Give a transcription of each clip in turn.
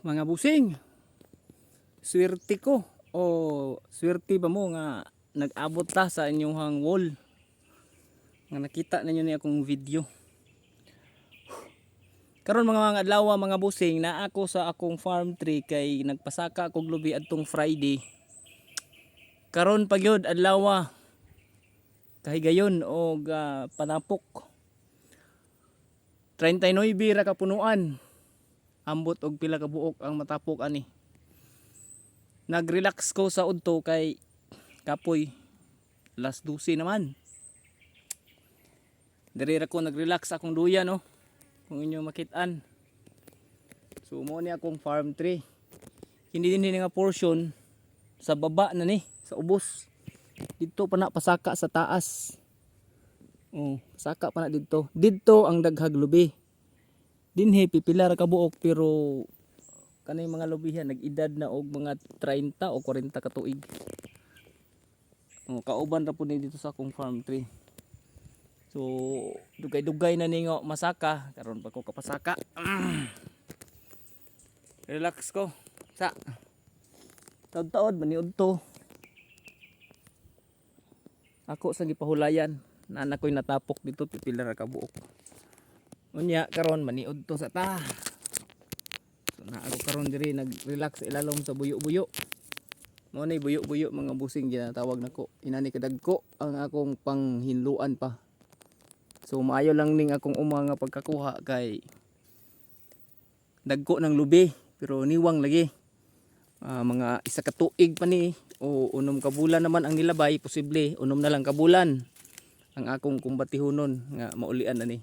Mga busing, swerte ko o swerte ba mo nga nag-abot ta sa inyong wall nga nakita ninyo ni akong video. Karon mga adlaw mga busing, na ako sa akong farm tree kay nagpasaka akong lubi adtong Friday. Karon pagyod adlaw kahigayon og panapok 39 ra ka punuan. Ambot og pila ka buok ang matapok ani. Nag-relax ko sa udto kay kapoy alas 12 naman. Diri ra ko nag-relax akong duya no. Kung inyo makitaan. So mo ni akong farm tree. Hindi din nga portion sa baba na ni, sa ubos. Dito pa na pasaka sa taas. Oh, pasaka pa na dito. Dito ang daghag lubi. Dinhi pipila ra ka buok pero kanay mga lubihan nag-edad na og mga 30 o 40 ka tuig. Oh, kauban ra pud ni dito sa akong farm tree. So dugay-dugay na ningo masaka, karon pa ko kapasaka. Relax ko. Sa taod-taod maniud to. Ako sa gipahulayan, na ko'y natapok dito pipila ra ka buok. Unya karon maniud to sa ta. So na ako karon diri nag-relax ilalom sa buyo-buyo. Mo ni buyo-buyo mga busing ginatawag nako. Inani kadagko ang akong panghinluan pa. So maayo lang ning akong nga pagkakuha kay dagko ng lubi pero niwang lagi. Mga isa ka tuig pa ni o unom ka bulan naman ang nilabay, posible unom na lang ka bulan ang akong kumbatihonon nga maulian na ni.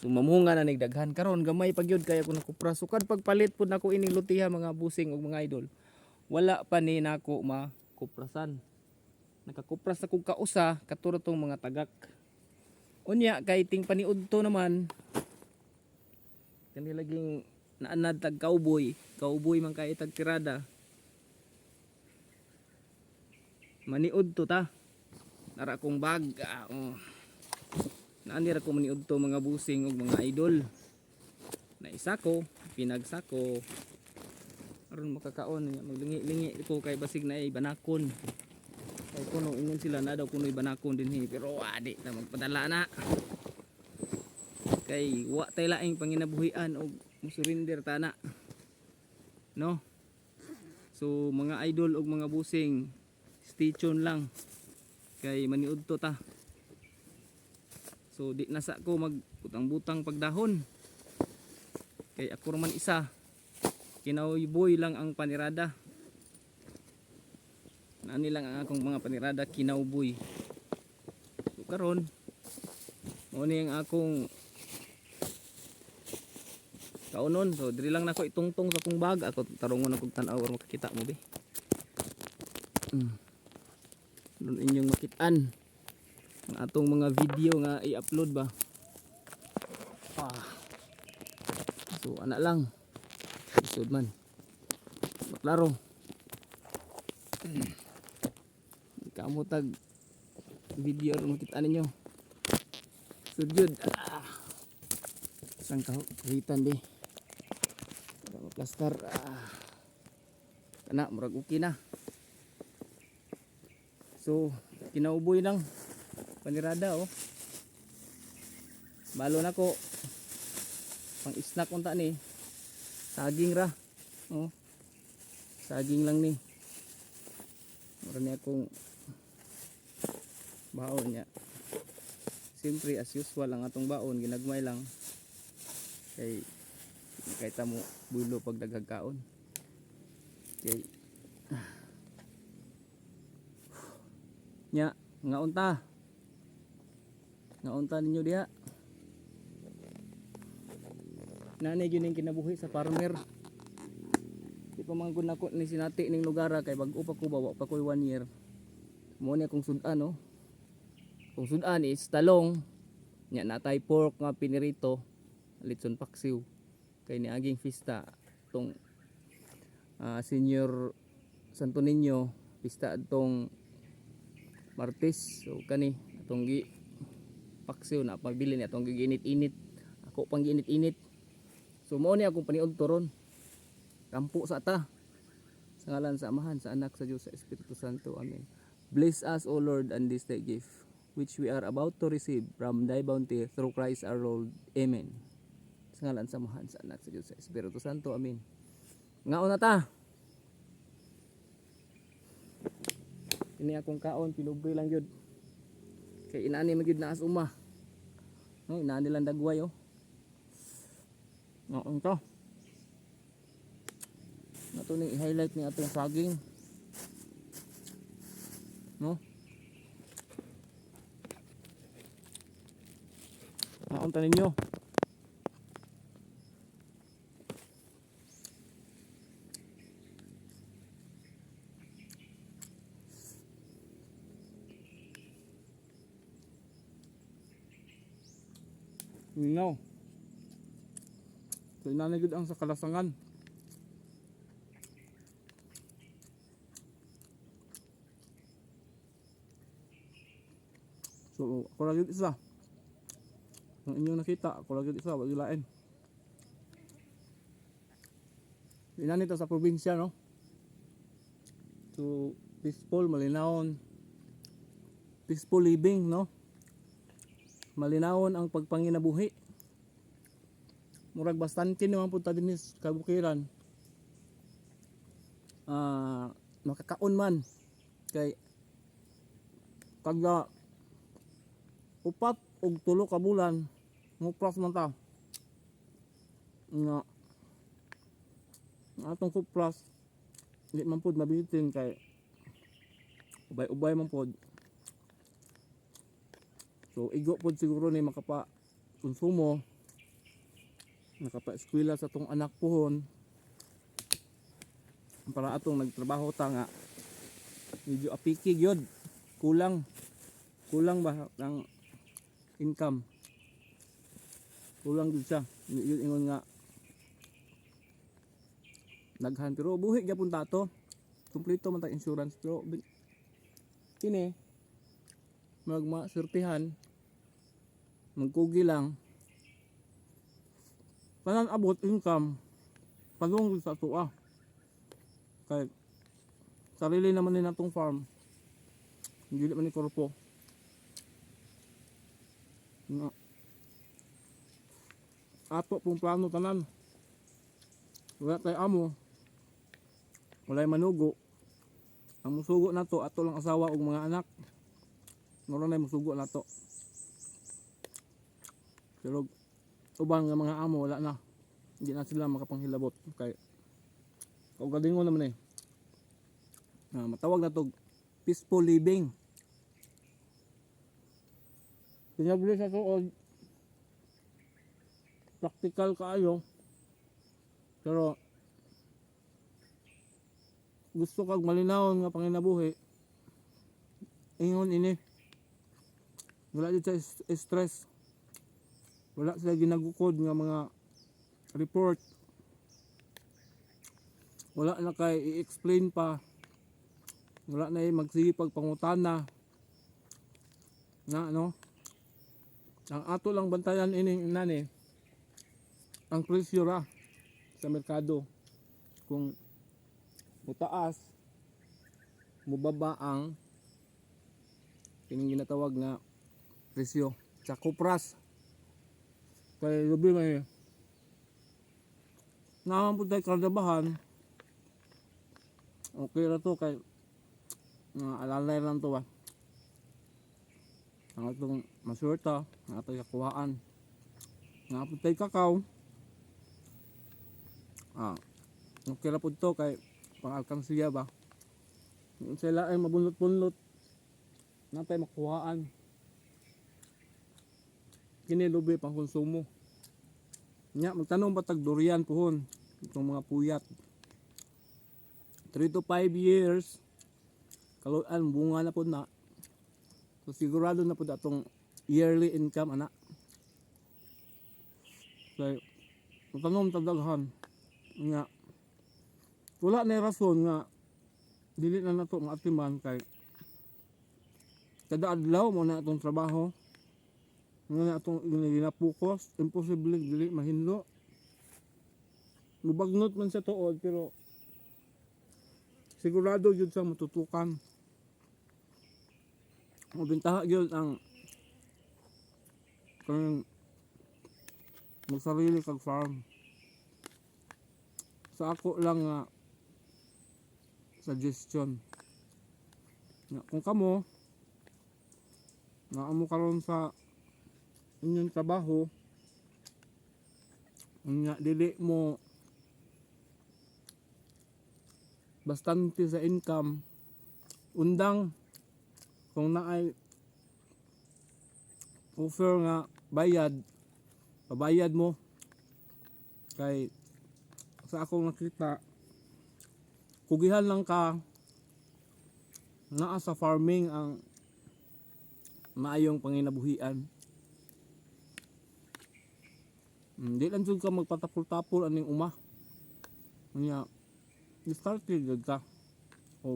So mamunga na ning daghan karon gamay pagyud kay ako nakupra sukad pagpalit pud nako ining lutiha mga busing ug mga idol. Wala pa ni nako makuprasan. Nakakupras ako kausa katuro tong mga tagak. Unya kay ting paniud to naman kanilaging naanad tag cowboy man kay tag tirada. Maniud to ta. Nara kong bag. Naanira ko maniud to mga busing ug mga idol. Na isa ko, pinagsako. Aron makakaon maglingi-lingi ko kay basig na ay banakon. Kay kuno ingon sila na daw kuno'y banakon dinhi pero adi na magpadala na. Kay wa tay laing panginabuhian og musurinder ta na. No? So mga idol ug mga busing, stay tuned lang. Kay maniud to ta. So di nasa ko magbutang-butang pagdahon. Kay ako man isa. Kinawboy lang ang panirada. Naani lang ang akong mga panirada kinawboy. So karon mo ni ang akong kaunon. So diri lang nako itungtong sa akong bag. Ako tarungon akong tan-aw or makakita mo be. Nun inyong makitaan ang atong mga video nga i-upload ba. So ana lang isod man maklaro kamutag video ron makita ninyo sudyod isang kahitan di plaster kana murag okay na. So kinauboy lang panirada balo na ko pang snack unta ni saging ra saging lang ni mura ni akong baon niya. Siyempre as usual ang atong baon ginagmay lang kay kahit mo bulo pag daghag kaon kay nya nga unta ninyo diha. Nanay yun yung kinabuhi sa farmer. Di pa mga guna ko ni sinati ning lugar kay bag-o pa ko bawa pa ko 1 year. Mo ni akong sudan Kung sudan is talong, nya natay pork nga pinirito, litson paksiw. Kay ni aging pista tong Senior Santo Niño, pista atong Martes. So kani atong gi paksiw na pabili ni atong giinit-init. Ako pang giinit-init. So mo ni akong paniud toron. kampo sa ta. Sa ngalan sa Amahan, sa Anak, sa Diyos, sa Espiritu Santo. Amen. Bless us, O Lord, and this thy gift, which we are about to receive from thy bounty through Christ our Lord. Amen. Sa ngalan sa Amahan, sa Anak, sa Diyos, sa Espiritu Santo. Amen. Ngaon na ta. Ini akong kaon, pilubre lang yun. Kay inaani magyud na as uma. No, inaani lang dagway oh. Ngaon to. Nato ning i-highlight ni atong saging. No? Ngaon ta ninyo. No. So inani gud ang sa kalasangan. So ako lang yun isa. Ang inyong nakita, ako lang yun isa, wag ilain. Inani to sa probinsya, no? So peaceful, malinawon. Peaceful living, no? Malinawon ang pagpanginabuhi. Murag bastante naman punta din sa kabukiran. Makakaon man. Kay kada upat og 3 ka bulan mupras man ta nga atong kupras di man pud mabitin kay ubay-ubay man pud. So igo pud siguro ni makapa konsumo, nakapa eskwela sa tong anak pohon para atong nagtrabaho ta nga medyo apiki gyud, kulang ba ang income, kulang din siya. Yun ingon nga naghan pero buhi gyapon ta to, kumpleto man ta insurance pero kini magmasertihan magkugi lang tanan abot income padung sa tuwa kay sarili naman ni natong farm, hindi man ni korpo no. Ato pong plano tanan, wala tayo amo, walay manugo. Ang musugo na to ato lang asawa ug mga anak, nora na musugo na to. Pero uban nga mga amo wala na, hindi na sila makapanghilabot kay kaugalingon naman matawag na to peaceful living. Pinabili sa suod practical kaayo pero gusto kag malinawon nga panginabuhi ingon ini wala dito sa stress, wala sila ginagukod nga mga report, wala na kay i-explain pa, wala na magsipag pangutana na ano. Ang ato lang bantayan ining nani ang presyo ra sa merkado, kung mutaas mubaba ang kining ginatawag nga presyo sa kupras. Kay lubi may naman po tayo kardabahan, okay ra to kay alalay lang to ba ang atong masurta, ang atong kakuhaan, ang atong tayo kakao. Okay ra po to kay pang-alkansiya ba, sila ay mabunot-bunot natay makuhaan, kinilubi pang konsumo nya. Magtanong ba tag durian pohon itong mga puyat 3 to 5 years kaluan bunga na po na. So sigurado na po atong yearly income ana. Kay magtanong tadaghan nga wala na rason nga dili na nato maatiman kay kada adlaw mo na atong trabaho nga atong ginapokus, imposible dili mahinlo. mubagnot man sa tuod pero sigurado yun sa matutukan. Mabintaha yun ang kung magsarili kag farm. Sa ako lang nga suggestion. Kung kamo nga amo karon sa inyong trabaho, nga dili mo bastante sa income, undang kung naay offer nga bayad, pabayad mo. Kay sa akong nakita, kugihan lang ka naa sa farming ang maayong panginabuhian. Di lang jud ka magpatapol-tapol aning uma. Nya discarte jud ka o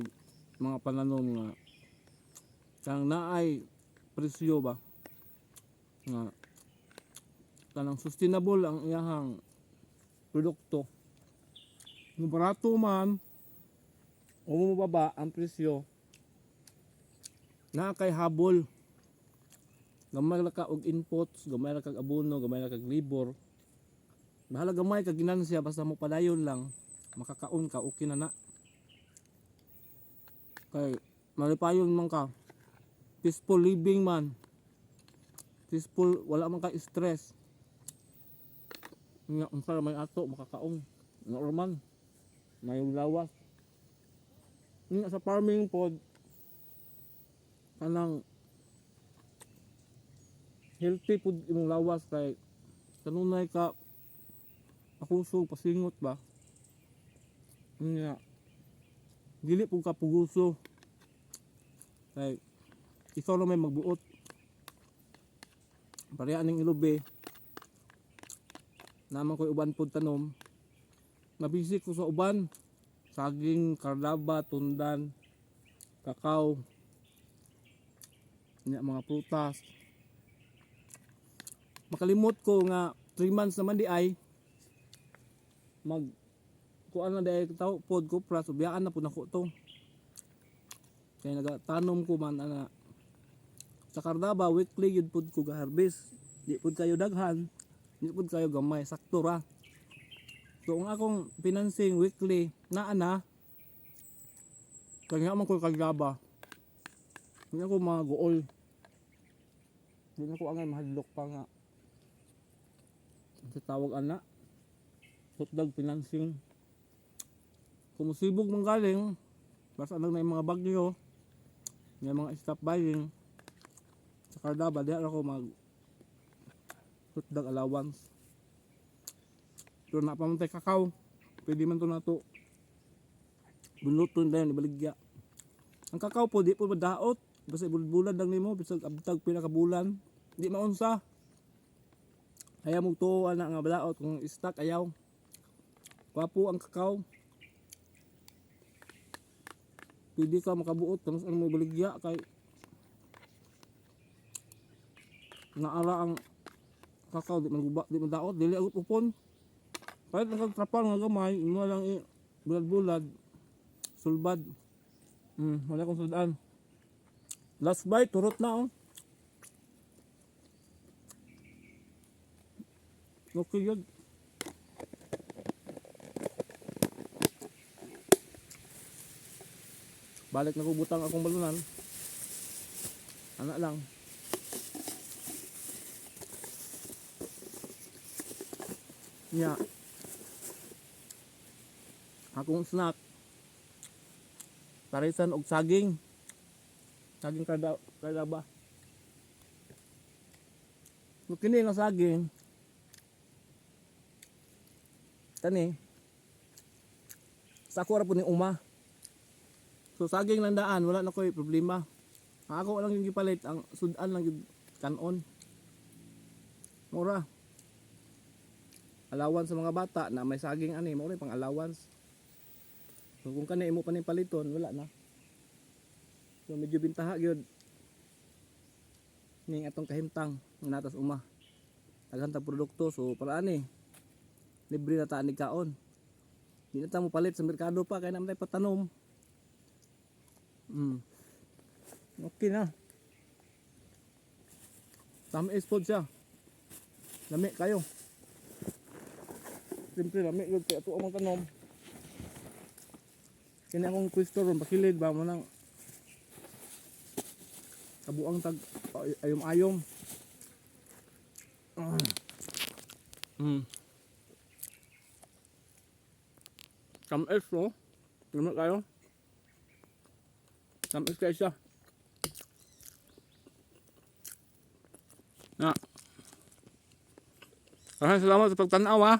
mga pananom nga kang naay presyo ba nga kanang sustainable ang iyahang produkto. Kung barato man o mababa ang presyo, na kay habol. Gamay ra ka og inputs, gamay ra kag abono, gamay ra kag labor. Bahala gamay kag ginansya basta mo padayon lang, makakaon ka okay na na. Kay malipayon man ka. Peaceful living man. Peaceful, wala man ka stress. Nga unsa may ato makakaon. Normal. May lawas. Nga sa farming pod kanang healthy pod imong lawas kay kanunay ka pakusog pasingot ba. Nga dili pud ka puguso. Kay ikaw na may magbuot. Pareha ning ilobe. Naman ko'y uban pod tanom. Mabisik ko sa uban. Saging, kardaba, tundan, kakao, mga prutas. Makalimot ko nga 3 months naman di ay kuan na dahil tao pod ko pras ubiyaan na po nako to. Kaya nagatanom ko man ana sa kardaba weekly yun pod ko ga-harvest. Di pod kayo daghan, di pod kayo gamay, sakto ra. So ang akong financing weekly naa na kaya man ko kardaba. Hindi ako mga gool. Hindi ako angay mahadlok pa nga. Sa tawag ana hotdog financing. Kumusibog man galing basta lang na yung mga bagyo, yung mga stop buying sa kardaba, di ako mag hotdog allowance. Pero napamantay kakao, pwede man to na to bunuton dayon ibaligya. Ang kakao po di po madaot, basta bulad lang nimo bisag abtag pila ka bulan, di maunsa. Ayaw mo to ana nga badaot kung stock ayaw. Wapo ang kakao. Pwede ka makabuot tapos ano mo baligya kay naara ang kakao di man guba, di man daot, dili agot upon. Kahit nagtrapal nga gamay, imo lang bulad-bulad, sulbad. Wala akong sudan. Last bite, turot na oh. Okay yun. Balik na ko butang akong balunan. Anak lang. Nya. Akong snack. Parisan og saging. Saging kardaba. Kini nga saging. Tani. Sa ako ra po ni uma. So saging lang daan, wala na ko'y problema. Ang ako lang yung gipalit, ang sudan lang yung kanon. Mura. Allowance sa mga bata na may saging ani, mura pang allowance. So kung kanay mo pa ni paliton, wala na. So medyo bintaha gyud. Ning atong kahimtang natas uma. Daghang ta produkto so para ani libre na ta ni kaon. Di na ta mo palit sa merkado pa kaya naman tayo patanom. Okay na. Tamis po siya. Lami kayo. Siyempre lami yun kaya ito ang tanom. Kaya akong question ron pakilid ba mo nang kabuang tag ayom-ayom. Tamis no? Lami kayo. Tamis kayo siya. Na. Maraming salamat sa pagtanaw ha.